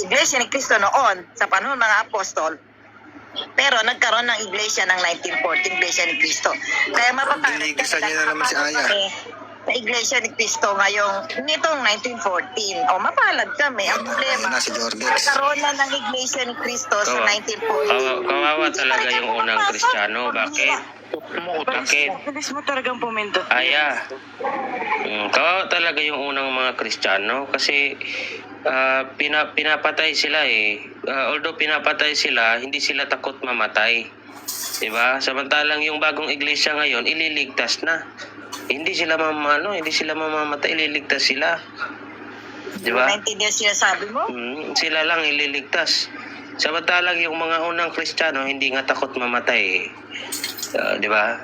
Iglesia ni Cristo noon sa panahon ng mga apostol, pero nagkaroon ng iglesia ng 1914, Iglesia ni Cristo. Kaya mapapalad Niligasan niya na naman si Aya. Sa Iglesia ni Cristo ngayong nitong 1914. O mapalad kami. Ang problema, na si Jordex. nagkaroon na ng Iglesia ni Cristo sa 1914. Kawawa talaga yung unang Kristiyano. Bakit? Bakit? Bilis mo talagang pumindot. Aya. Kawawa talaga yung unang mga Kristiyano kasi pinapatay sila eh. Although pinapatay sila, hindi sila takot mamatay. Diba? Samantalang yung bagong iglesia ngayon, ililigtas na. Hindi sila mamamatay, ililigtas sila. Diba? Maintindihan siya sabi mo? Sila lang ililigtas. Samantalang yung mga unang Kristiyano, hindi nga takot mamatay. Diba?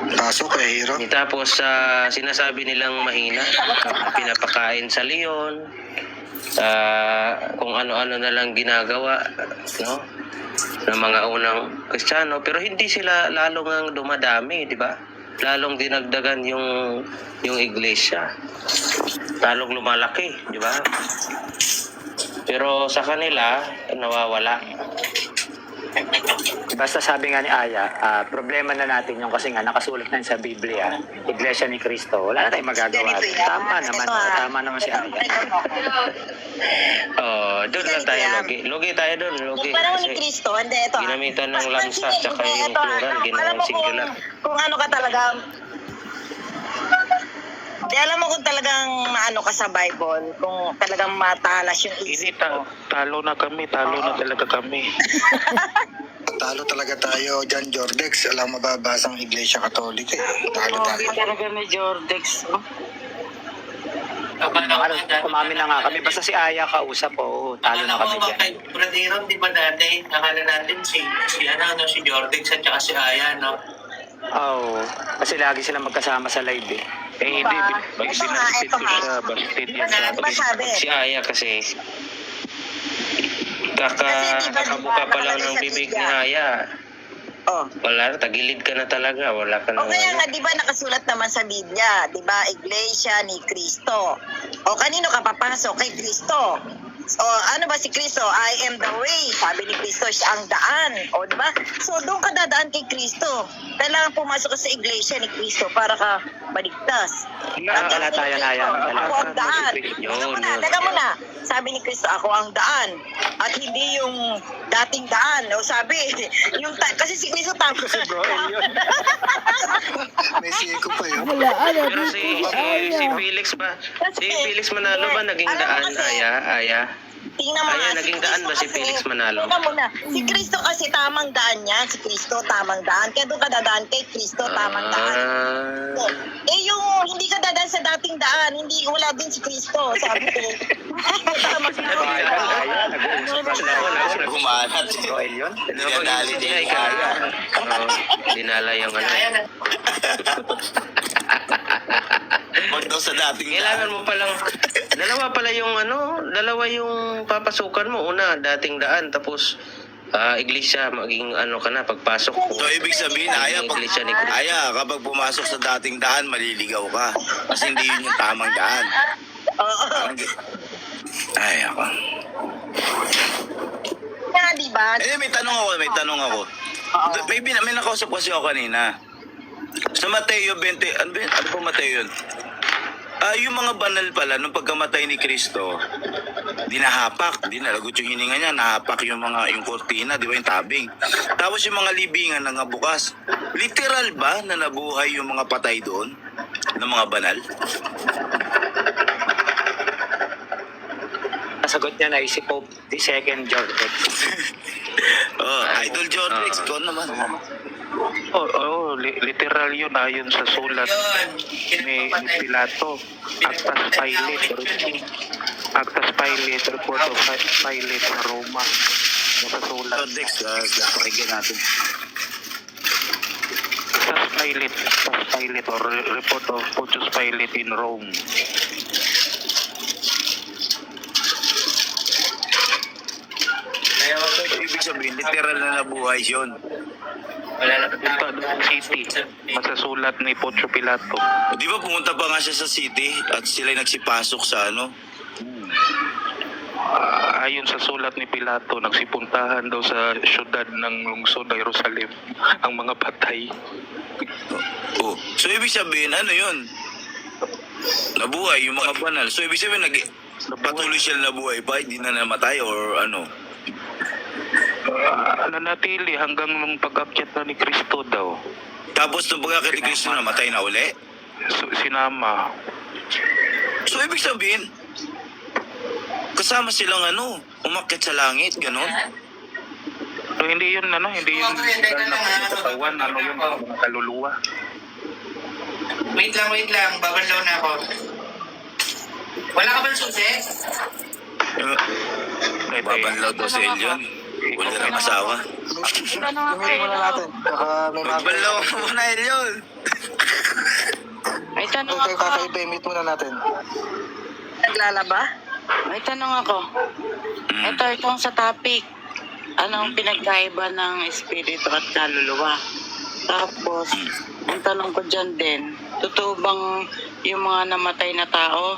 Pasok kay Hero. Tapos sinasabi nilang mahina, pinapakain sa leon, kung ano-ano na lang ginagawa, no? Ng mga unang Kristiyano, pero hindi sila lalong dumadami, di ba? Lalong dinagdagan yung iglesia. Lalong lumalaki, di ba? Pero sa kanila, nawawala. Basta sabi nga ni Aya, problema na natin yung kasi nga nakasulat na sa Biblia, Iglesia ni Cristo. Wala na tayong magagawa. Tama naman si Aya. Doon lang tayo lugi. Lugi tayo doon, lugi. Yung panahon ni Cristo, hindi, ito. Ginamitan ng lamsa, tsaka yung plural, ginawang singular. Kung ano ka talaga, di alam mo kung talagang maano ka sa Bible, kung talagang matalas yung Hindi, isip mo. talo na talaga kami. Talo talaga tayo dyan, Jordex. Alam mababasang Iglesia Katolika eh. Talo tayo. Talaga ni Jordex. Umamin na nga kami. Basta si Aya kausap, talo na kami dyan. Bradiron, di ba dati, nakala natin si Jordex at saka si Aya, no? Kasi lagi silang magkasama sa live eh. Hindi, binastit ko siya. Bastit yan sa akin. Masabi. Si Aya kasi, kakabuka pa lang ng bibig ni Aya. Wala, tagilid ka na talaga. Wala ka na. O kaya nga, di ba nakasulat naman sa Biblia, di ba, Iglesia ni Cristo. O kanino ka papasok? Kay Cristo. O ano ba si Cristo? I am the way. Sabi ni Cristo, siya ang daan. O di ba? So doon ka dadaan kay Cristo. Kailangan pumasok ka sa Iglesia ni Cristo para ka maligtas. Wala tayo na yan. Ako ang daan. Teka muna. Sabi ni Cristo, ako ang daan. At hindi yung dating daan. O sabi, kasi si Cristo tama. May siko pa yun. Pero si Felix ba? Si Felix Manalo ba naging daan, Aya? Tingnan mo nga, Naging daan ba si Felix Manalo? Tingnan mo na. Si Cristo kasi tamang daan niya. Si Cristo tamang daan. Kaya doon ka dadaan kay Cristo tamang daan. Yung hindi ka dadaan sa dating daan, wala din si Cristo. Sabi ko. Tamang daan. Gumanat. Roel yun? Dinadali din si Aya. Dinala yung Huwag daw sa dating Kailangan mo palang, dalawa yung papasukan mo. Una, dating daan, tapos iglesia, maging ka na, pagpasok mo. So, ibig sabihin, Aya, kapag pumasok sa dating daan, maliligaw ka. Kasi hindi yun yung tamang daan. Ay, ako. Kaya diba? May tanong ako. May nakausap kasi ako kanina. Sa Mateo 20, ano po Mateo yun? Yung mga banal pala, nung pagkamatay ni Cristo, dinalagot yung hininga niya, nahapak yung kortina, di ba, yung tabing. Tapos yung mga libingan na bukas. Literal ba na nabuhay yung mga patay doon? Ng mga banal? Nasagot niya na si Pope the Second Jordex. Idol Jordex, ko naman. Literal yun ayon sa sulat ni Pilato. Actas Pilate, report of Pilate sa Roma. Nakasulat. Jordex, pakinggan natin. Actas Pilate or report of Pontius Pilate in Rome. Ibig sabihin, literal na nabuhay yun. Punta doon sa city. Masasulat ni Poncio Pilato. Di ba pumunta pa nga siya sa city at sila nagsipasok sa Ayon sa sulat ni Pilato, nagsipuntahan daw sa syudad ng lungsod ng Jerusalem ang mga patay. Oh, so ibig sabihin, ano yun? Nabuhay yung mga banal. So ibig sabihin, patuloy sila nabuhay pa, hindi na namatay or ano? Nanatili hanggang nung pag-akyat na ni Kristo daw. Tapos nung pagkakit ni Kristo, namatay na uli? So, sinama. So ibig sabihin, kasama silang umakyat sa langit, gano'n? So, hindi yun hindi yun katawan, yun, mga kaluluwa. Wait lang. Babanlaw na ako. Wala ka ba ng susi? Babanlaw daw sa Elion. Wala na asawa. Gawin muna natin. Baka may Babanlaw mo muna, Elion. May tanong Okay, ako. kakaiba, meet muna natin. Naglalaba? May tanong ako. Itong sa topic. Anong pinagkaiba ng espiritu at kaluluwa? Tapos, ang tanong ko dyan din, totoo bang yung mga namatay na tao,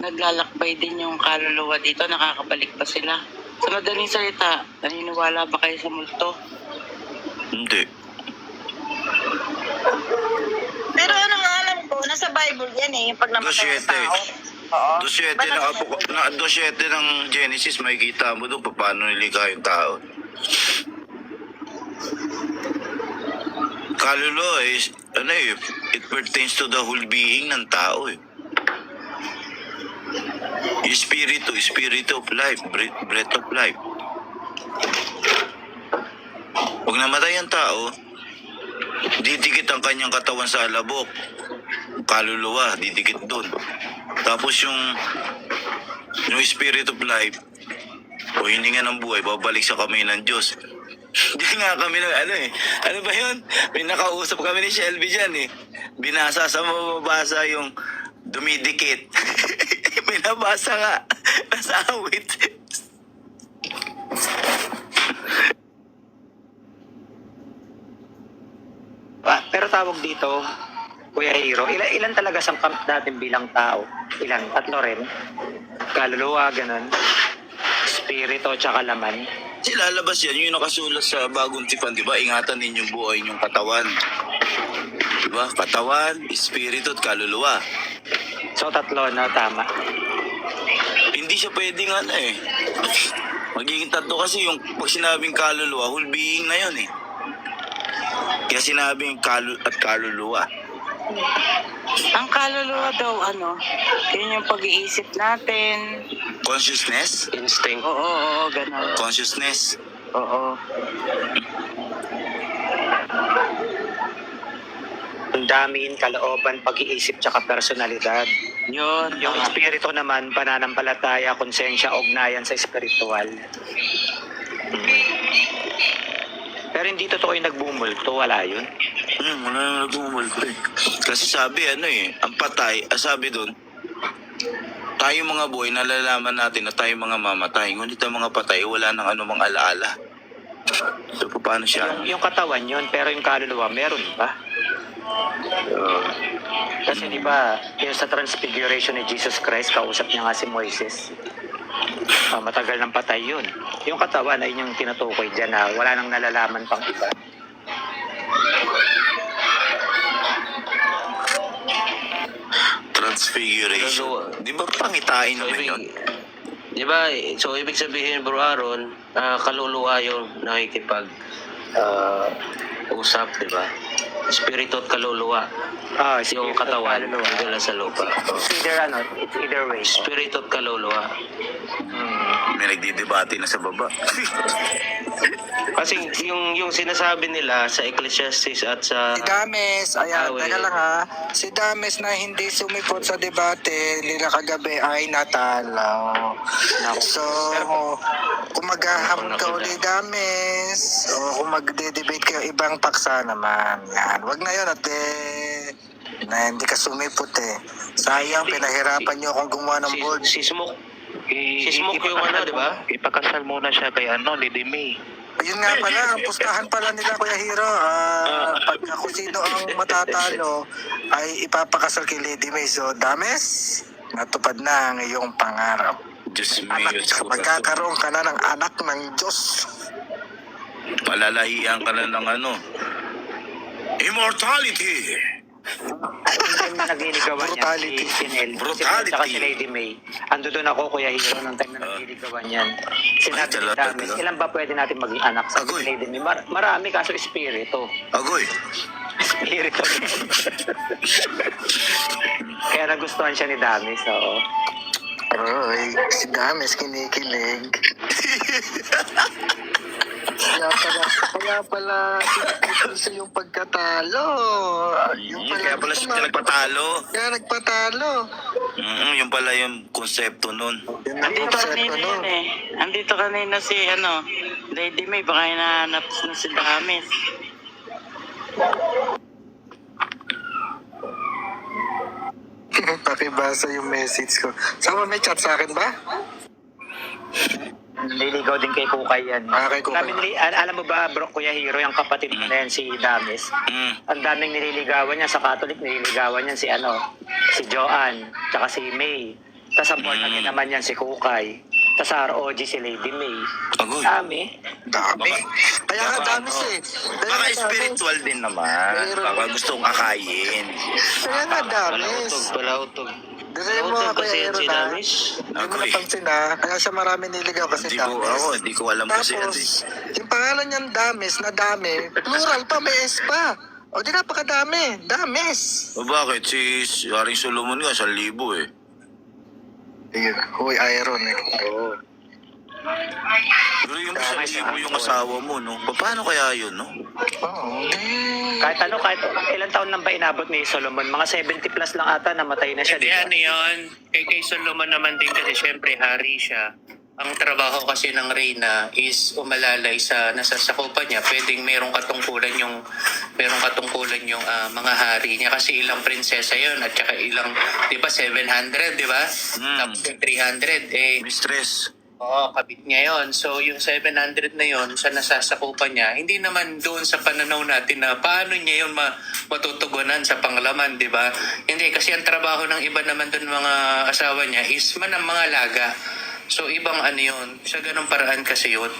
naglalakbay din yung kaluluwa dito, nakakabalik pa sila? Sa madaling salita, naniniwala ba kayo sa multo? Hindi. Pero ano nga alam ko, nasa Bible yan yung pag namatay ng tao. Oo. 2.7 ng Genesis, makikita mo doon paano nilikha yung tao. Kaluluwa is, it pertains to the whole being ng tao eh. Yung spirit of life, breath of life. Pag namatay ang tao, didikit ang kanyang katawan sa alabok. Kaluluwa, didikit doon. Tapos yung spirit of life, o hininga ng buhay, babalik sa kamay ng Diyos. Hindi nga kami ano ba yun? May nakausap kami ni Shelby dyan eh. Binasa sa mababasa yung dumidikit. May nabasa nga. Nasa awit. Pero tawag dito, Kuya Hiro, ilan talaga sangkap natin bilang tao? Ilan? 3 rin? Kaluluwa, ganun. Spirito, tsaka laman. Lalabas yan, yung nakasulat sa bagong tipan, di ba? Ingatan ninyong buhay yung katawan. Di ba? Katawan, espiritu at kaluluwa. So 3 na, tama. Hindi siya pwedeng magiging 3 kasi yung pag sinabing kaluluwa, whole being na yun eh. Kaya sinabing kaluluwa. Ang kaluluwa daw, yun yung pag-iisip natin. Consciousness? Instinct. Oo, ganun. Consciousness. Oo. Ang daming kalooban, pag-iisip, tsaka personalidad. Yun. Yung espiritu naman, pananampalataya, konsensya, ugnayan sa espiritual. Pero hindi totoo yung nagbumulto, wala yun. Wala nang nagmumulto eh. Kasi sabi ang patay, sabi doon, tayo mga buhay, nalalaman natin na tayo mga mamatay. Ngunit ang mga patay, wala nang anumang alaala. So, paano siya? Yung katawan yun, pero yung kaluluwa, meron pa. Kasi di ba, yung sa transfiguration ni Jesus Christ, kausap niya nga si Moises. Matagal ng patay yun. Yung katawan ay yung tinutukoy dyan na wala nang nalalaman pang iba. Transfiguration. Di ba pangitain naman yun? Di ba? So, ibig sabihin, Bro Aaron, kaluluwa yung nakikipag usap, di ba? Espiritu at kaluluwa. Yung katawan, dala sa lupa. It's either way. Espiritu at kaluluwa. May nagdidebate na sa baba. Kasi yung sinasabi nila sa Ecclesiastes at sa Si Dames, ayan, Awit. teka lang ha. Si Dames na hindi sumipot sa debate nila kagabi ay natalo. So, kung maghahamon ka uli Dames, o kung magde-debate kayo ibang paksa naman. Yan, wag na yun at na hindi ka sumipot eh. Sayang, pinahirapan nyo akong gumawa ng board. si Smoke. Si Smoke yung di ba? Ipakasal muna siya kay Lady May. Yun nga pala, ang pustahan pala nila Kuya Hiro, pag kung sino ang matatalo ay ipapakasal kay Lady May. So, Dames, natupad na ang iyong pangarap. Diyos Anak, mio. magkakaroon ka na ng anak ng Diyos. Malalahian ka na ng ano. Immortality! Yung time na nagliligawan yan, Brutality. si Nel, Brutality. saka si Lady May. Ando doon ako, Kuya Hiro, nung time na nagliligawan yan. Sinabi ni talaga, Damis, talaga. ilan ba pwede natin maging anak? Sabi Agoy. si Lady May, marami kaso espiritu. Agoy. Espiritu. Kaya nagustuhan siya ni Damis, oo. Aroy, si Dames kinikilig. Kaya pala, sa yung pagkatalo. Kaya pala siya nagpatalo. Kaya nagpatalo. Yung pala yung konsepto nun. Yun ang Andito konsepto kanina nun. yun eh. Andito kanina si Lady May, baka hinahanap na si Damis. Pakibasa yung message ko. Sama may chat sa akin ba? Nililigaw din kay Kukay yan. Kay Kukay. Alam mo ba, bro, Kuya Hiro, yung kapatid mo na yan, si Damis, ang daming nililigawan niya sa Catholic, nililigawan niya si Joanne, tsaka si May. Tapos sa born again naman yan si Kukay. Tapos sa ROG si Lady May. Agoy. Dami. Dami. Kaya nga Dames eh. Kaya Baka nga Dames. spiritual din naman. Baka gustong akayin. Kaya nga Dames. Palautog. Dire mo Palautog ako kasi yan si na. Damis. Hindi mo Agoy. napansin na. Kaya siya marami niligaw kasi Hindi ko, Dames. hindi ko alam kasi yan. Tapos, yung pangalan niyang Dames na dami, plural pa, may S pa. O di napakadami. Dames. O bakit? Si Haring Solomon nga, 1,000 eh. Ayun. Huy, Iron eh. Oo. Pero yung 1,000 yung asawa mo, no? Paano kaya yun, no? Oo. Kahit ilang taon lang ba inabot ni Solomon? Mga 70 plus lang ata namatay na siya, di Hindi ba? ano yun, kay Solomon naman din kasi syempre hari siya. Ang trabaho kasi ng Reyna is umalalay sa nasasakupan niya. Pwedeng merong katungkulan yung mga hari niya kasi ilang prinsesa yun at saka ilang, di ba 700, di ba? Tapos yung 300, Mistress. oo, kabit niya yon. So, yung 700 na yon sa nasasakupan niya, hindi naman doon sa pananaw natin na paano niya yun matutugunan sa panglaman, di ba? Hindi, kasi ang trabaho ng iba naman doon mga asawa niya is mga laga. So, ibang ano yun. Sa ganung paraan kasi yun.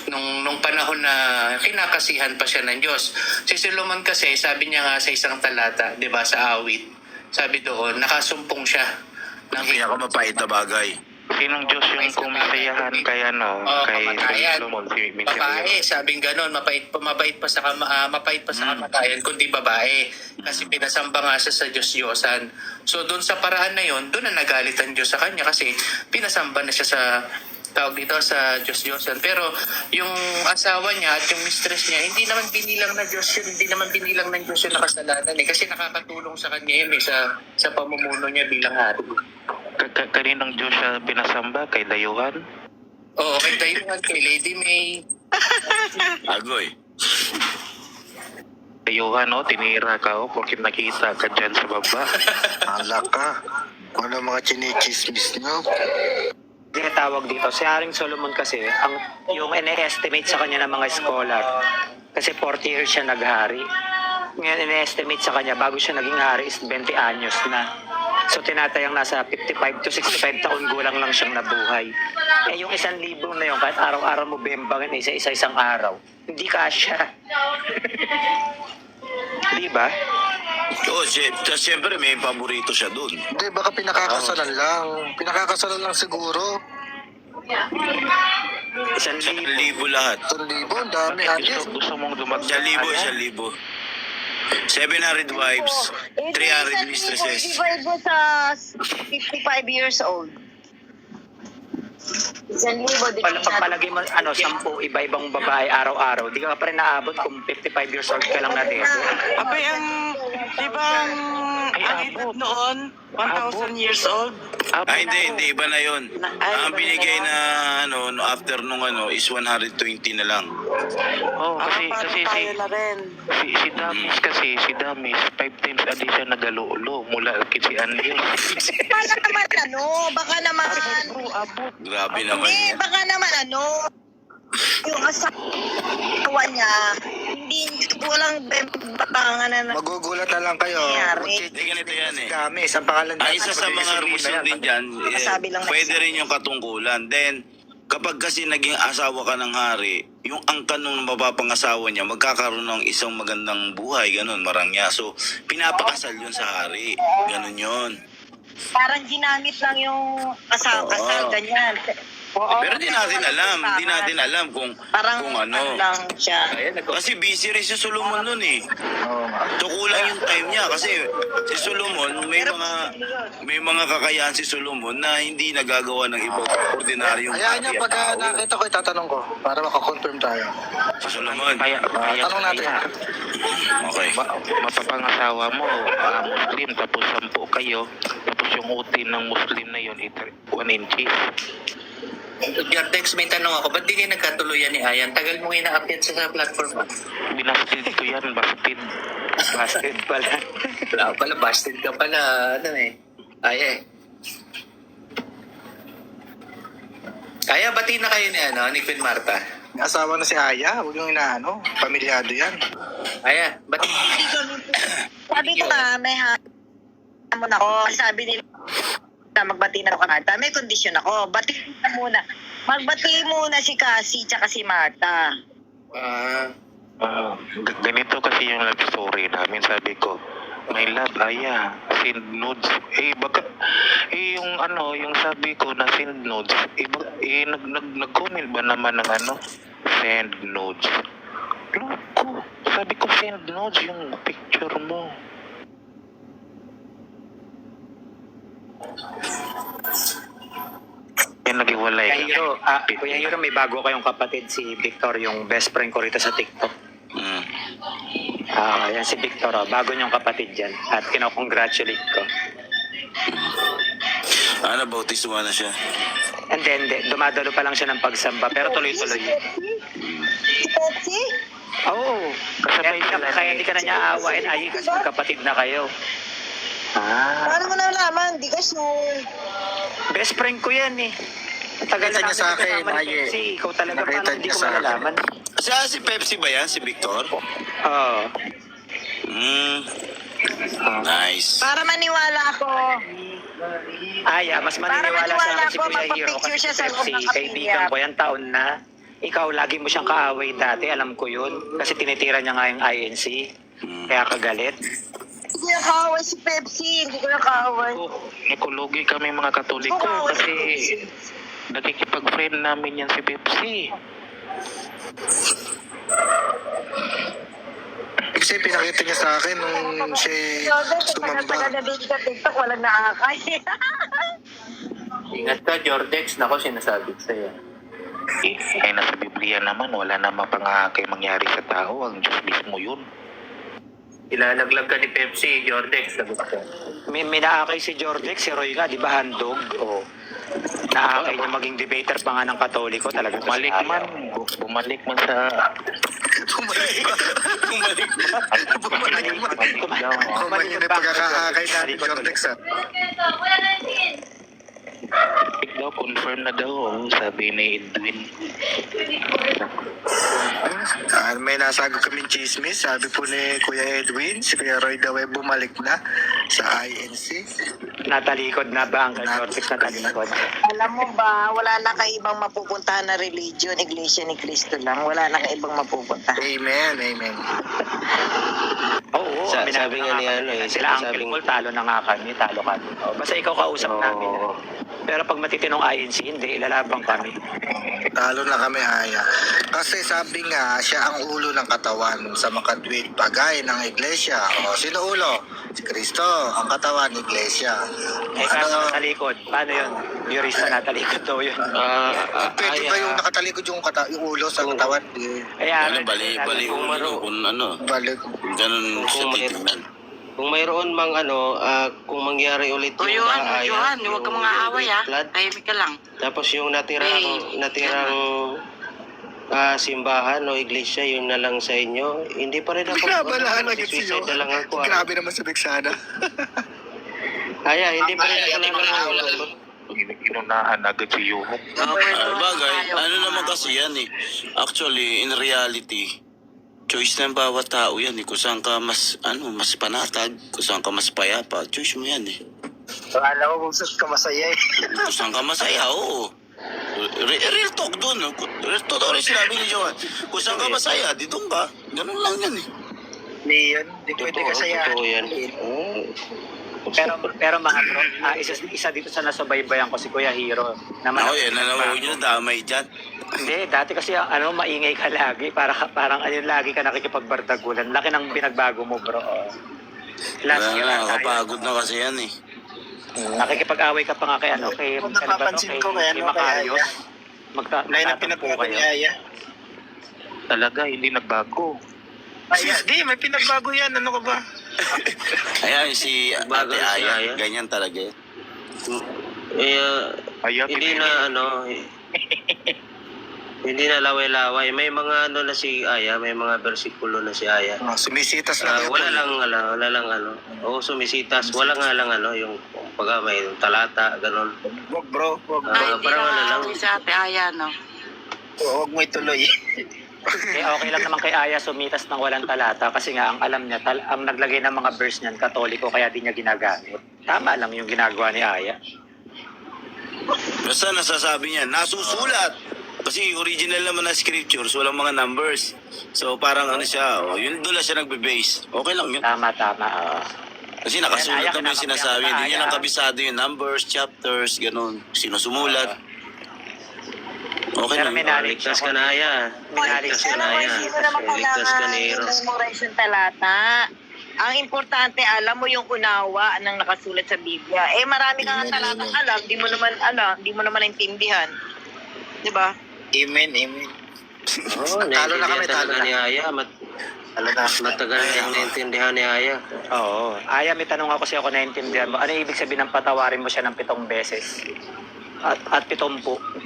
Nung panahon na kinakasihan pa siya ng Diyos. Si Solomon kasi, sabi niya nga sa isang talata, di ba, sa awit, sabi doon, nakasumpong siya. Ang pinakamapait na bagay. Sinong Diyos yung kumisayahan kay kay kamatayan. Solomon, si Babae, sabing ganon, mapait pa sa kamatayan kundi babae. Kasi pinasamba nga siya sa Diyos-Diyosan. So doon sa paraan na yon, doon na nagalit ang Diyos sa kanya kasi pinasamba na siya sa tawag dito sa Diyos-Diyosan. Pero yung asawa niya at yung mistress niya, hindi naman binilang na Diyos yun, hindi naman binilang ng Diyos yung nakasalanan eh. Kasi nakakatulong sa kanya yun eh, sa pamumuno niya bilang hari. Kaninong Diyos siya pinasamba? Kay Dayuhan? Oo, kay Dayuhan, kay Lady May. Agoy. Dayuhan, tinira ka, porque nakita ka dyan sa baba. Alak ka. Ano mga chinichismis nyo? Tinatawag dito, si Haring Solomon kasi, yung ine-estimate sa kanya ng mga scholar, kasi 40 years siya naghari. Ngayon, ine-estimate sa kanya, bago siya naging hari is 20 anyos na. So, tinatayang nasa 55 to 65 taon gulang lang siyang nabuhay. Eh, yung 1,000 na yun, kahit araw-araw mo bembangin, isa-isang araw, hindi kasya. Di ba? Oo, siyempre may paborito siya dun. Hindi, baka pinakakasalan lang. Pinakakasalan lang siguro. 1,000. 1,000 lahat. 1,000, ang dami. Anis. Gusto mong dumagdag? 1,000. 700 wives, 300 mistresses. Divide mo sa 55 years old. 1,000 Pagpalagay mo, 10 iba-ibang babae araw-araw, di ka pa rin naabot kung 55 years old ka lang na dito. Abay, di ba ang edad noon, 1,000 years old? Hindi, iba na yun. Ang binigay na, after nung is 120 na lang. Kasi tayo na rin. si Damis, 5 times a day siya nagaluulo mula si Anlio. Baka naman, Grabe naman hindi, yan. baka naman yung asawa niya, hindi hindi walang batangan na Magugulat na lang kayo. nangyari. Hindi, ganito yan eh. Damis, ang pangalan Ay, isa sa mga reason din dyan, Masabi lang na pwede isa. rin yung katungkulan. Then, kapag kasi naging asawa ka ng hari, yung angkan ng mapapangasawa niya, magkakaroon ng isang magandang buhay, ganun, marangya. So, pinapakasal yun sa hari. Ganun yun. Parang ginamit lang yung kasal, Oo. ganyan. Pero di natin alam kung Parang ano. lang siya. Kasi busy rin si Solomon nun eh. Oo nga. So kulang yung time niya kasi si Solomon may mga kakayahan si Solomon na hindi nagagawa ng ibang ordinaryong Hayaan niyo, hari at pag tao. nakita ko, itatanong ko para makakonfirm tayo. Si Solomon. Tanong natin. Okay. Mapapangasawa mo, Muslim, tapos 10 kayo, tapos yung utin ng Muslim na yun, 1 inches. Jordex, may tanong ako. Ba't di kayo nagkatuluyan ni Ayan? Tagal mo inaakyat sa platform mo. Binastid ko yan, bastid. Busted pala. Wala pala, busted ka pala. Ano eh. Aya eh. Aya, bati na kayo ni Queen Marta. May asawa na si Aya, huwag yung inaano. Pamilyado yan. Aya, bati. Sabi ko nga, may hamon ako. Sabi nila, magbati na ako Marta. May kondisyon ako. Bati na muna. Magbati muna si Cassie tsaka si Marta. Ganito kasi yung love story namin. Sabi ko, my love, Aya, send nudes. Yung sabi ko na send nudes, nag-comment ba naman ng send nudes? Loko. Sabi ko, send nudes, yung picture mo. Yan, nag-iwalay ka. Kuya Hiro, may bago kayong kapatid, si Victor, yung best friend ko rito sa TikTok. Mm. Yan si Victor, bago niyong kapatid dyan. At kinakongratulate ko. Ano, bautiswa na siya. And then, dumadalo pa lang siya ng pagsamba, pero tuloy-tuloy. Si Pepsi? Oo. Kaya hindi ka na niya aawain, ay, kasi magkapatid na kayo. Paano mo nalaman? Di ka sure. Best friend ko yan eh. Tagal Nakita na niya sa namin akin, kasama ni Aye. Pepsi. Ikaw talaga, Nakita paano hindi niya ko sa akin. malalaman? Si Pepsi ba yan? Si Victor? Oo. Nice. Para maniwala ako. Mas maniniwala sa akin si Kuya Hiro kasi siya si sa loob Pepsi, ng kapilya. kaibigan ko yan taon na. Ikaw, lagi mo siyang kaaway dati, alam ko yun. Kasi tinitira niya nga yung INC. Kaya kagalit. Hindi ko nakaway si Pepsi. Hindi ko nakaway. Ekologi kami mga Katoliko kasi nakikipag-friend namin yan si Pepsi. Kasi pinakita niya sa akin nung siya tumamba. Taga-nabili ka TikTok, walang nakakay. Ingat ka, Jordex. Nako, sinasabi ko sa'yo. Nasa Biblia naman, wala namang pangakay mangyari sa tao. Ang Diyos mismo yun. Ilalaglag ka ni Pepsi, Jordex. Sabi ko. May naakay si Jordex, si Roy nga, di ba handog? O, naakay niya maging debater pa nga ng Katoliko. Talaga Bumalik man sa... Kuman yun yung pagkakaakay natin, Jordex. daw, confirm na daw, sabi ni Edwin. May nasagot kaming chismis. Sabi po ni Kuya Edwin, si Kuya Roy daw ay bumalik na sa INC. Natalikod na ba ang Jordex na talikod? Alam mo ba, wala na kay ibang mapupuntahan na religion, Iglesia ni Cristo lang. Wala na kay ibang mapupuntahan. Amen, amen. Oo, Sabi nga ni sila ang Paul, talo na nga kami, talo kami. Basta ikaw kausap namin. Pero pag matitinong INC, hindi, ilalabang kami. Talo na kami, Aya. Kasi sabi nga, siya ang ulo ng katawan sa makatwid bagay ng iglesia. O, sino ulo? Si Kristo, ang katawan ng iglesia. Kaso natalikod, paano yun? Jurista natalikod daw yun. Pwede ba yung nakatalikod yung ulo sa katawan? Kaya, Bali ulo kung ano. Balik. Ganun siya titignan. Kung mayroon mang kung mangyari ulit O Johan, huwag ka mga away ha. Tahimik ka lang. Tapos yung natirang simbahan o iglesia, yun na lang sa inyo. Hindi pa rin ako. Binabalaan agad si Suicide na lang ako. Grabe naman sa Bexana. Hindi pa rin ako. Inunahan agad si Johan. Bagay, ano naman kasi yan eh. Actually, in reality, choice ng bawat tao yan eh. Kung saan ka mas, mas panatag, kung saan ka mas payapa, choice mo yan eh. Akala ko kung saan ka masaya eh. Kung saan ka masaya, oo. Real talk doon. No? Real talk rin sinabi ni Johan. Kung saan ka masaya, di doon ka. Ganun lang yan eh. Hindi yun. Hindi pwede kasaya. Totoo yan. Pero mga bro, isa dito sa nasubaybayan ko si Kuya Hero. Ako yan, huwag nyo na damay dyan. Hindi, dati kasi maingay ka lagi. Parang lagi ka nakikipagbardagulan. Laki ng binagbago mo, bro. Last year, Nakakapagod na kasi yan eh. nakikipag-away ka pa nga kay Napapansin ko kay Macarios. Lain ang pinagbago ni Aya. Talaga, hindi nagbago. Aya, di, may pinagbago yan. Ano ka ba? Ayan, si Bago Ate si Aya, Aya. ganyan talaga eh. Eh, hindi na hindi na laway-laway. May mga na si Aya, may mga bersikulo na si Aya. Sumisitas lang Wala lang Oo, sumisitas. Wala nga lang yung pag may talata, ganun. Wag bro, wag Ay, hindi parang na lang. si Ate Aya, no? Huwag mo ituloy. Okay lang naman kay Aya sumitas ng walang talata kasi nga ang alam niya, ang naglagay ng mga verse niyan, Katoliko, kaya di niya ginagamit. Tama lang yung ginagawa ni Aya. Basta nasasabi niya, nasusulat. Kasi original naman na scriptures, walang mga numbers. So parang siya, yun doon lang siya nagbe-base. Okay lang yun. Tama. Kasi nakasulat Aya, naman yung sinasabi. kinakabiyak Hindi niya ka, lang Aya. kabisado yung numbers, chapters, ganun. Sinusumulat. Okay Pero lang may yun. knowledge Ligtas ka na, Aya. Minaliks Ligtas ka Alam na, mo, Aya. hindi mo naman Ligtas ka ni Hero. kailangan memorize yung talata. Ang importante, alam mo yung unawa ng nakasulat sa Biblia. Eh, marami kang talatang alam, di mo naman naintindihan. Di ba? Amen. Talo na kami, talo na. Ni Aya, matagal na naintindihan ni Aya. Oo. Aya, may tanong ako sa'yo kung naintindihan mo. Ano ibig sabihin ng patawarin mo siya ng 7 beses? At 70.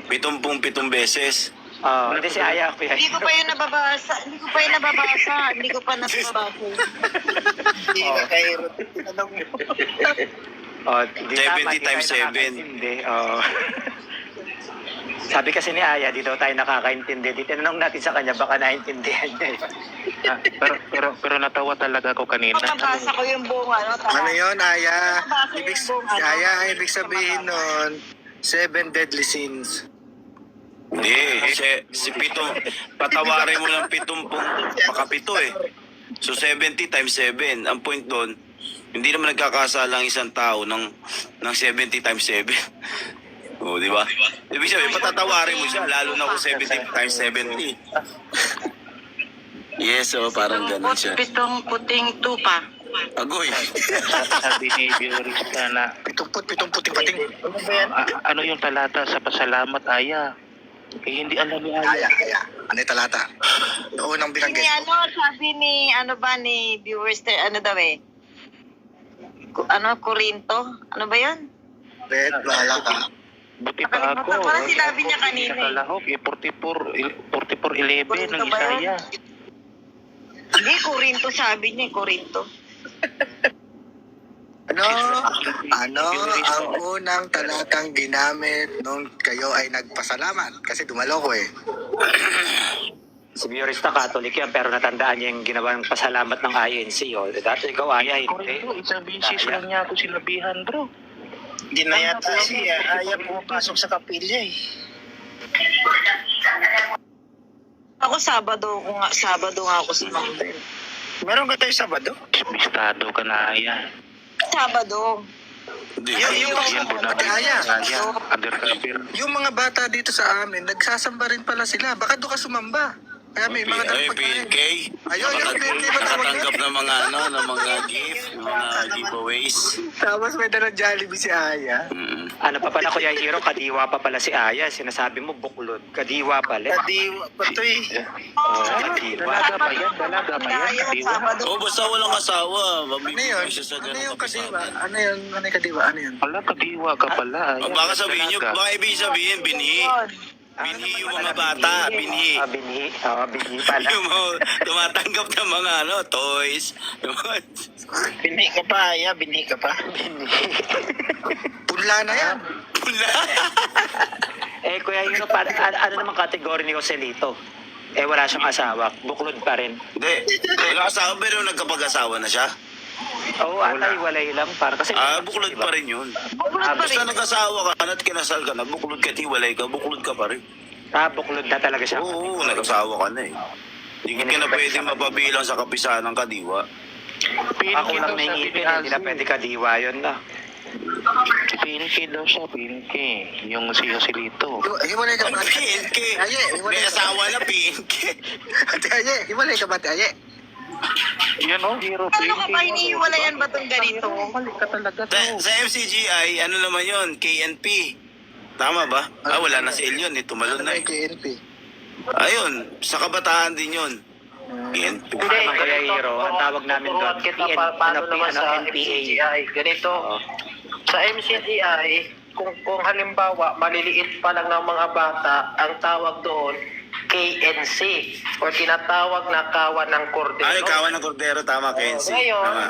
77 beses. Hindi si Aya, Kuya. Hindi ko pa yun nababasa. Hindi ko pa nababasa. Hindi ka kayo. Tanong mo. Di 70 times 7. Sabi kasi ni Aya, di daw tayo nakakaintindi. Di tinanong natin sa kanya, baka naintindihan niya. Pero natawa talaga ako kanina. Mababasa ko yung buong Ano yun, Aya? Ibig sabihin nun, 7 deadly sins. Hindi, si Pito, patawarin mo ng 70 makapito eh. So 70 times 7. Ang point doon, hindi naman nagkakasala ang isang tao ng 70 times 7. O, di ba? Ibig sabihin, patatawarin mo siya, lalo na kung 70 times 70. Yes, parang ganun siya. Pitong puting tupa. Agoy. Sabi ni Biorista na, Pitong puting-pating. ano yung talata sa pasalamat, Aya? Hindi alam ni Aya. Aya. Ano yung talata? Noong unang binanggit. Sabi ni, ni viewers, Corinto? Ano ba yan? Red, bahala ka. Buti pa ako. Nakalimutan ko, sinabi niya kanina eh. Nakalahok, 44-11 Corinto ng ba yun? Isaya. Hindi, Corinto sabi niya, Corinto. Ano ang unang talatang ginamit nung kayo ay nagpasalamat? Kasi dumalo ko eh. Si Biorista Catholic yan, pero natandaan niya yung ginawang pasalamat ng INC. Dati ikaw, Aya, hindi. Correcto, isang bisis lang niya ako sinabihan, bro. Hindi na yata si Aya pumapasok sa kapilya eh. Ako Sabado nga ako sa mountain. Meron ka tayo Sabado? Bistado ka na, Aya. Sabado. Hindi. Aya. Undercover. Yung mga bata dito sa amin, nagsasamba rin pala sila. Baka doon ka sumamba. Kaya may mga dalang pagkain. PNK. Ayun, PNK ba tawag Nakatanggap yun? ng mga gift, mga giveaways. Tapos may dalang Jollibee si Aya. Ano pa pala, Kuya Hero, kadiwa pa pala si Aya. Sinasabi mo, buklod. Kadiwa pala. Kadiwa pa to eh. Kadiwa. Dalaga ba yan? Dalaga ba yan? Diwa? Sabado. Basta walang asawa. Ano yun? Ano yung kadiwa? Ano yung kadiwa? Ano yun? Wala, kadiwa ka pala. Aya. Baka sabihin nyo, Dalaga. baka ibig sabihin, binhi. Binhi yung mga bata, binhi. Binhi. Binhi pala. Yung mga tumatanggap ng mga toys. Binhi ka pa, Aya. Binhi ka pa. Punla na yan. Wala. Kuya Hero, ano naman kategory ni Joselito? Eh, wala siyang asawa. Buklod pa rin. Hindi. Wala asawa pero nagkapag-asawa na siya. Oo, atay, walay lang. Para kasi... Buklod pa rin yun. Buklod pa Basta rin. nag-asawa ka at kinasal ka na, buklod ka, tiwalay ka, buklod ka pa rin. Buklod na talaga siya. Oo, nag-asawa ka na eh. Hindi ka na pwede mapabilang sa kapisahan ng kadiwa. Ako lang may ngipin, hindi na pwede kadiwa yun na. Pinky daw siya, Pinky. Yung si Joselito. Hiwalay ka Ano ba? PNK? Aye, hiwalay May ka ba? asawa na PNK. Ate Aye, hiwalay ka ba, Ate Aye? Yan o, hero, Ano ka ba, hinihiwalayan ba itong ganito? Mali ka talaga Sa MCGI, ano naman yun? KNP. Tama ba? Wala na si El yun eh. Tumalon Ano na ba eh. yung KNP? Ayun, sa kabataan din yun. KNP. Hindi, Kuya Hero, ang tawag namin doon, paano naman sa MCGI. Ganito, sa MCGI, kung halimbawa maliliit pa lang ng mga bata, ang tawag doon KNC or tinatawag na kawan ng kordero. Ay, kawan ng kordero, tama, KNC. Ngayon, Tama.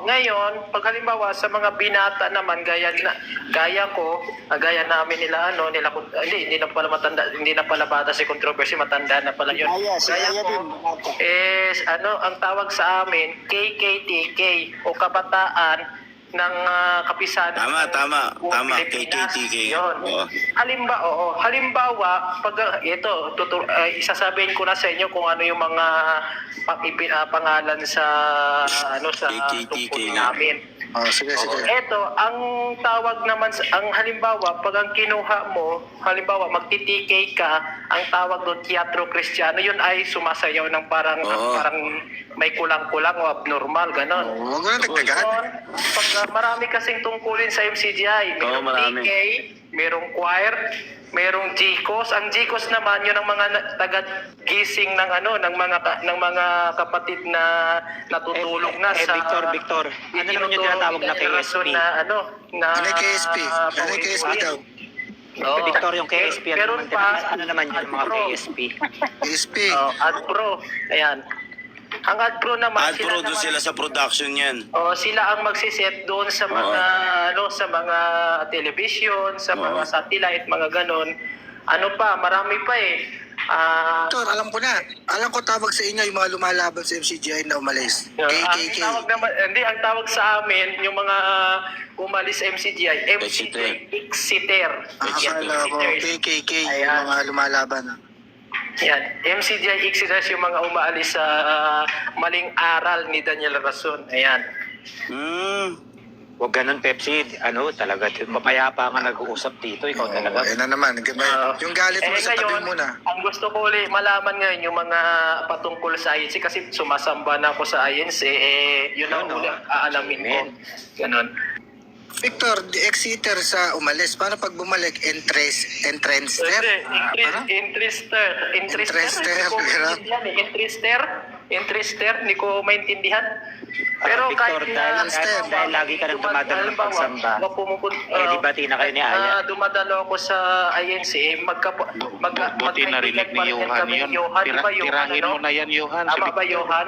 ngayon, pag halimbawa sa mga binata naman gaya ko, gaya namin hindi na pala bata si controversy, matanda na pala yun. Gaya ko, is ang tawag sa amin KKTK o kabataan ng kapisanan. Tama, Pilipinas. KKTK. Yun. Oo. Halimbawa, pag isasabihin ko na sa inyo kung ano yung mga pangalan sa KKTK tungkol nga. namin. Sige. Ito, ang tawag naman, ang halimbawa, pag ang kinuha mo, halimbawa, magti-TK ka, ang tawag doon, teatro kristyano, yun ay sumasayaw ng parang may kulang-kulang o abnormal, ganon. Huwag mo na dagdagan. Pag marami kasing tungkulin sa MCGI, merong marami. TK, merong choir, merong GCOS. Ang GCOS naman yun ang mga taga-gising ng ng mga kapatid na natutulog na sa Victor, ano naman yung tinatawag na KSP? Ano yung KSP? Ano yung KSP daw? Victor, yung KSP, Meron pa, ano naman yung mga KSP? KSP. AdPro. Ayan. Ang AdPro naman, Pro doon sila sa production yan. sila ang magsiset doon sa mga sa mga television, sa mga satellite, mga ganon. Ano pa, marami pa eh. Victor, alam ko na. Alam ko tawag sa inyo yung mga lumalaban sa MCGI na umalis. KKK. Ang tawag sa amin, yung mga umalis sa MCGI, MCGI Exeter. Akala ko KKK yung mga lumalaban. Yan, MCGI Exeter yung mga umaalis sa maling aral ni Daniel Rason. Ayan. Huwag ganun, Pepsi. Talaga, mapayapa nga nag-uusap dito. Ikaw talaga. Ayun na naman. Yung galit mo sa tabi mo na. Ang gusto ko ulit malaman ngayon yung mga patungkol sa INC kasi sumasamba na ako sa INC, yun ang ulit aalamin ko. Ganon. Victor, the Exeter sa umalis. Paano pag bumalik? Entrenster? Interester, hindi ko maintindihan. Pero Victor, kahit dahil lagi ka nang dumadalo ng pagsamba, di ba tina kayo ni Aya? Dumadalo ako sa INC, Buti narinig ni Johan yun. Tirahin mo na yan, Johan. Tama ba, Johan?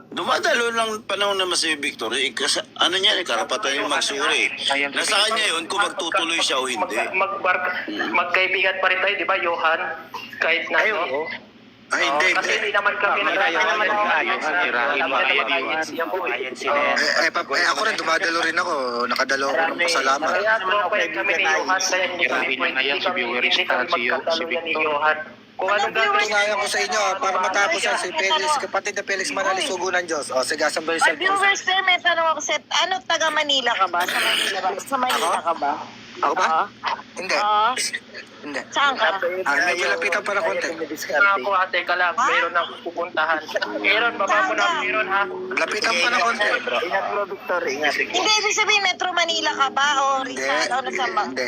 Dumadalo lang panahon naman si Victor. Ano niya, karapatan yung magsuri. Nasa kanya yun kung magtutuloy siya o hindi. Magkaibigan pa rin tayo, di ba, Johan? Kahit na, Ay, hindi. Kasi hindi naman kami Ako rin, dumadalo rin ako. Nakadalo ako ng pasalamat. Kaya profile kami ni Johan, kaya hindi kami magkatalo ni Johan. Kung anong gagawin Kaya ko sa inyo, para matapos yan, si Felix, kapatid na Felix Manali, sugo ng Diyos. O, sige, asan ba yung Ay, cellphone? viewers, sir, may tanong ako. Taga Manila ka ba? Sa Manila ka ba? Ako ba? Hindi. Hindi. Saan ka? Medyo lapitan pa na konti. ako ate ka lang, meron na pupuntahan. Meron, baba mo na, meron ha. Lapitan pa na konti. Hindi, ibig sabihin, Metro Manila ka ba? O Hindi. Rizal? O nasa Hindi.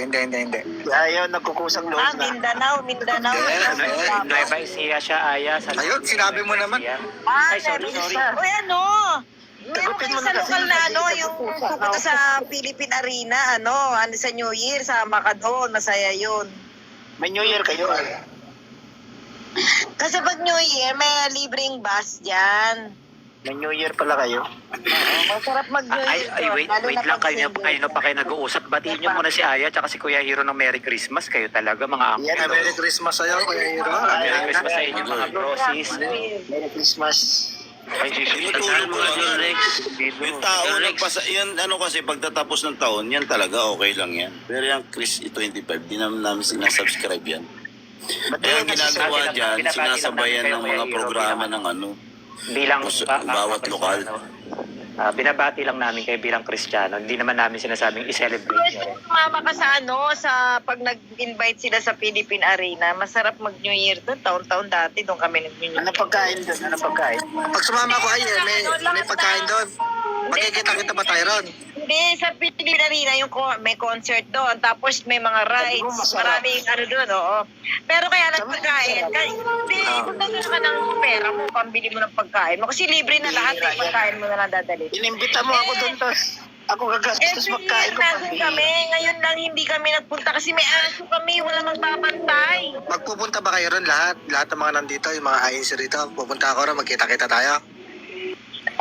Mindanao. Nueva Ecija siya, Aya. Ayun, sinabi mo naman. Sorry. Uy, ano? Meron kayo sa lokal na yung pupunta sa Philippine Arena, sa New Year, sama ka doon, masaya yun. May New Year kayo. Kasi pag New Year, may libreng bus dyan. May New Year pala kayo. Oo, masarap mag-New Year Ay, doon, wait lalo na lang pag kayo single pa kayo nag-uusap. Batiin niyo muna si Aya at si Kuya Hiro ng Merry Christmas. Kayo talaga mga Yeah, uncle. Merry Christmas sa'yo, Kuya Hiro. Merry Christmas sa inyo mga brosis. Merry Christmas. Ay, Asahan mo na John Rex. Yung tao, John Rex. yan ano kasi pagtatapos ng taon, yan talaga okay lang yan. Pero yung Chris 25, di naman namin sinasubscribe yan. Kaya ang ginagawa dyan, sinasabayan ng mga programa ng ano, Bilang bawat lokal. binabati lang namin kayo bilang Kristiyano. Hindi naman namin sinasabing i-celebrate nyo. Mama ka sa sa pag nag-invite sila sa Philippine Arena, masarap mag-New Year doon. Taon-taon dati doon kami nag-New Year. Ano pagkain doon? Ano pagkain? Pag sumama ko ay may pagkain doon. Magkikita-kita ba tayo ron? Hindi, sa Philippine Arena yung may concert doon. Tapos may mga rides. Maraming ano doon, oo. Pero kaya lang pagkain, hindi, kung dagdag ka ng pera mo, pambili mo ng pagkain mo. Kasi libre na lahat, yung pagkain mo na lang dadali. Inimbita mo ako doon, tas ako gagastos Every year nandun kami. Ngayon lang hindi kami nagpunta kasi may aso kami. Wala magbabantay. Magpupunta ba kayo ron lahat? Lahat ng mga nandito, yung mga INC rito. Pupunta ako ron, magkita-kita tayo.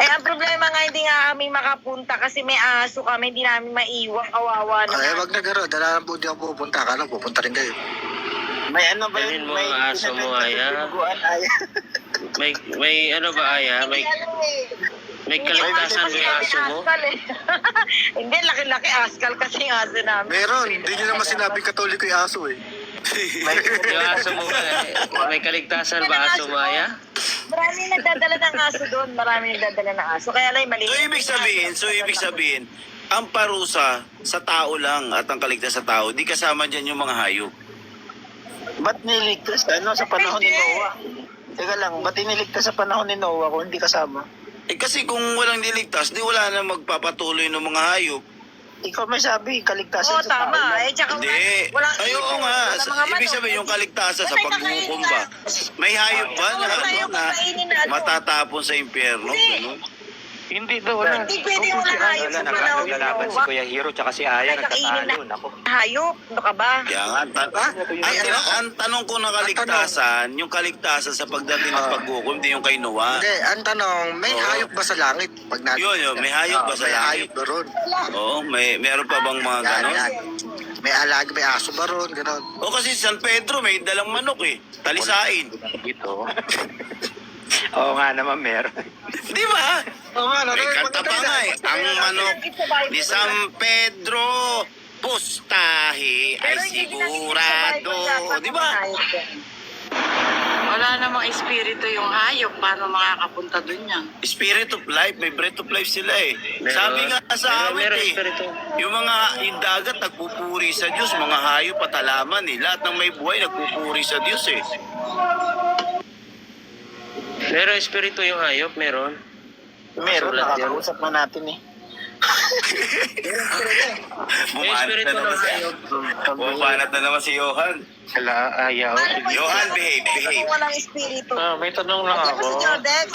Ang problema nga hindi nga kami makapunta kasi may aso kami. Hindi namin maiwan. Kawawa na. Ay, wag na garo. Dala po di ako pupunta ka lang. Pupunta rin kayo. May ano ba Dalhin mo ang aso mo, Aya. May ano ba, Aya? May kaligtasan ba yung aso mo? Hindi, laki-laki askal kasi yung aso namin. Meron. Hindi nyo naman sinabing katoliko yung aso eh. Yung aso mo ba? May kaligtasan ba aso mo, Aya? Maraming nagdadala ng aso doon. Maraming nagdadala ng aso. Kaya lang mali. So ibig sabihin, ang parusa sa tao lang at ang kaligtas sa tao, di kasama dyan yung mga hayop. Ba't niligtas sa panahon ni Noah? Teka lang, ba't iniligtas sa panahon ni Noah kung hindi kasama? Eh kasi kung walang niligtas, di wala na magpapatuloy ng mga hayop. Ikaw may sabi, kaligtasan Oo, sa tao. tama. Tsaka Hindi. Ay, oo nga. Ibig sabihin yung kaligtasan sa paghukom ba? May hayop ba na matatapon sa impyerno? Ganun? Hindi daw, wala. Hindi pwede wala hayop sa panahon ni Naglalaban si Noah. Kuya Hiro tsaka si Aya. Nagtatalo. Nako. Hayop? Ano ka ba? Kaya nga, ang tanong ko na kaligtasan, yung kaligtasan sa pagdating ng paghukom, di yung kay Noah. Hindi, ang tanong, may hayop ba sa langit? Pag natin, Yun, may hayop ba sa may langit? hayop ba ron? Oo, meron pa bang mga ganon? May alag, may aso ba ron? Ganon. O kasi San Pedro may dalang manok eh. Talisain. Dito. Oo nga naman meron. Di ba? Oo nga, May kanta pa nga eh. Ang manok ni San Pedro Pustahe ay sigurado. Di ba? Wala namang espiritu yung hayop. Paano makakapunta dun yan? Spirit of life, may breath of life sila eh. Meron. Sabi nga sa awit Meron eh, espiritu. yung dagat nagpupuri sa Diyos, mga hayop at halaman eh. Lahat ng may buhay nagpupuri sa Diyos eh. Meron espiritu yung hayop, meron. Meron, Sulat yan. nakakausap na natin eh. May Bumanat espiritu na naman ng si hayop. Bumanat na naman si Johan. Sala, ayaw. Johan, behave. Walang espiritu. May tanong lang Andiyan ba si ako. Jordex?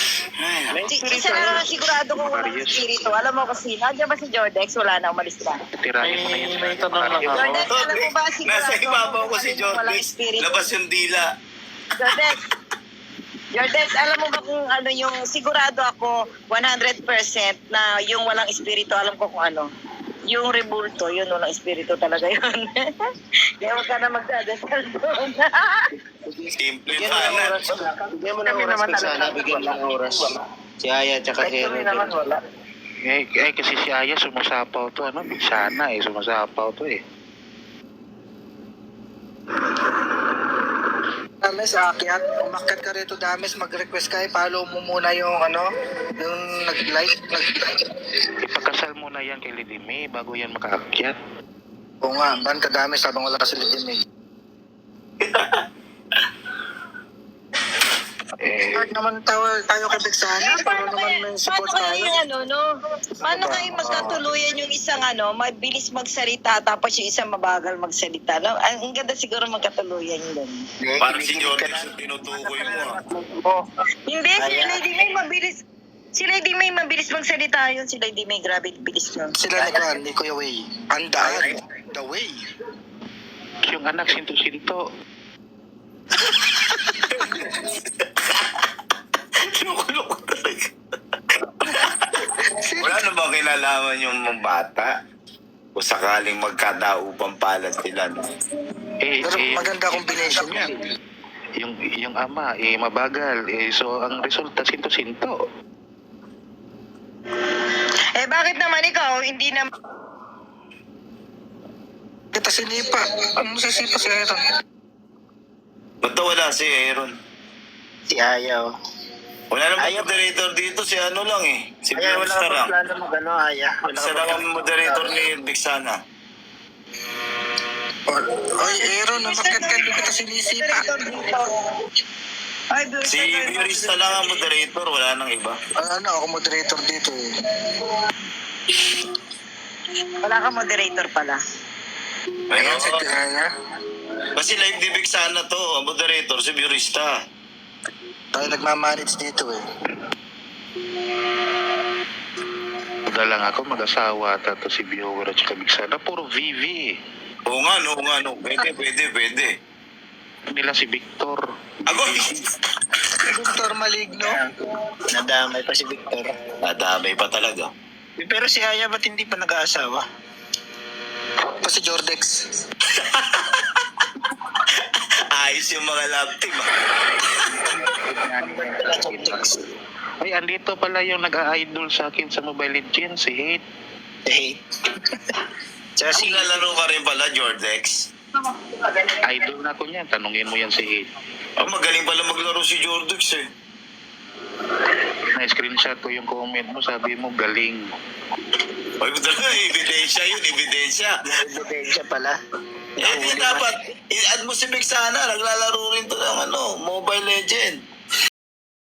Isa na lang sigurado kung walang espiritu. Alam mo kasi, andiyan ba si Jordex? Wala na, umalis na. Tirahin mo na yun. May tanong lang ako. Jordex, alam mo ba sigurado Nasa ibabaw ko si kung walang Jordex. espiritu? Labas yung dila. Jordex, alam mo ba kung ano yung sigurado ako 100% na yung walang espiritu, alam ko kung ano. Yung rebulto, yun walang espiritu talaga yun. Kaya huwag ka na magdadasal doon. Simple pa. Bigyan mo ng oras kung sana, bigyan mo ng oras. Si Aya tsaka si Hero. Kasi si Aya sumasapaw to. Ano? Sana sumasapaw to eh. Dames, umakyat ka rito, Dames, mag-request ka, follow mo muna yung yung nag-like. Ipagkasal muna yan kay Lady May bago yan makaakyat. Oo nga, banta Dames, habang wala ka sila din eh. Start naman tayo kay Bexana, para naman may support Paano tayo. kayo, paano kayo magkatuluyan yung isang mabilis magsalita tapos yung isang mabagal magsalita? No? Ang ganda siguro magkatuluyan yun. Parang si Jordex yung tinutukoy mo. Hindi, si Lady May mabilis magsalita yun. Si Lady May, grabe bilis nun. Sila ni Kuya Way. Andaan, the way. Yung anak sinto-sinto. Kinukulong ko talaga. Wala na bang kinalaman yung mga bata? O sakaling magkadaupang palad sila. No? Pero maganda combination yan. Yung ama, mabagal. So, ang resulta, sinto-sinto. Eh bakit naman ikaw hindi na Kita sinipa. Ano sisipa si Aaron? Ba't daw wala si Aaron? Si Ayaw. Wala namang moderator dito, si ano lang eh. Si Ayaw, wala Brimstar ka lang. plano mag-ano, Aya. Wala Isa ka lang ang moderator ni Bixana. Ay, Aaron, bakit ka kita sinisipa? Ay, Si Birista lang ang moderator, wala nang iba. Ano, ako moderator dito eh. wala kang moderator pala. Ayan, si Ayun. Aya. Kasi live ni Bixana to, ang moderator, si Birista. Tayo nagmamanage dito eh. Lang ako, mag-asawa, tato si viewer at saka Bigsana. Puro VV. Oo nga, no. Pwede. Nila si Victor. Agoy! Victor Maligno. Nadamay pa si Victor. Nadamay pa talaga. Pero si Aya, ba't hindi pa nag-aasawa? Pa si Jordex. Ayos yung mga love team. Ay, andito pala yung nag-idol sa akin sa Mobile Legends, si Hate. Hate. Tsaka Kasi lalaro ka rin pala, Jordex. Idol na ko niyan, tanungin mo yan si Hate. Oh, magaling pala maglaro si Jordex eh. Na-screenshot ko yung comment mo, sabi mo, galing. Ay, talaga, ebidensya yun, ebidensya. Ebidensya pala. Eh, di dapat, i-add mo si Bixana, naglalaro rin to ng Mobile Legend.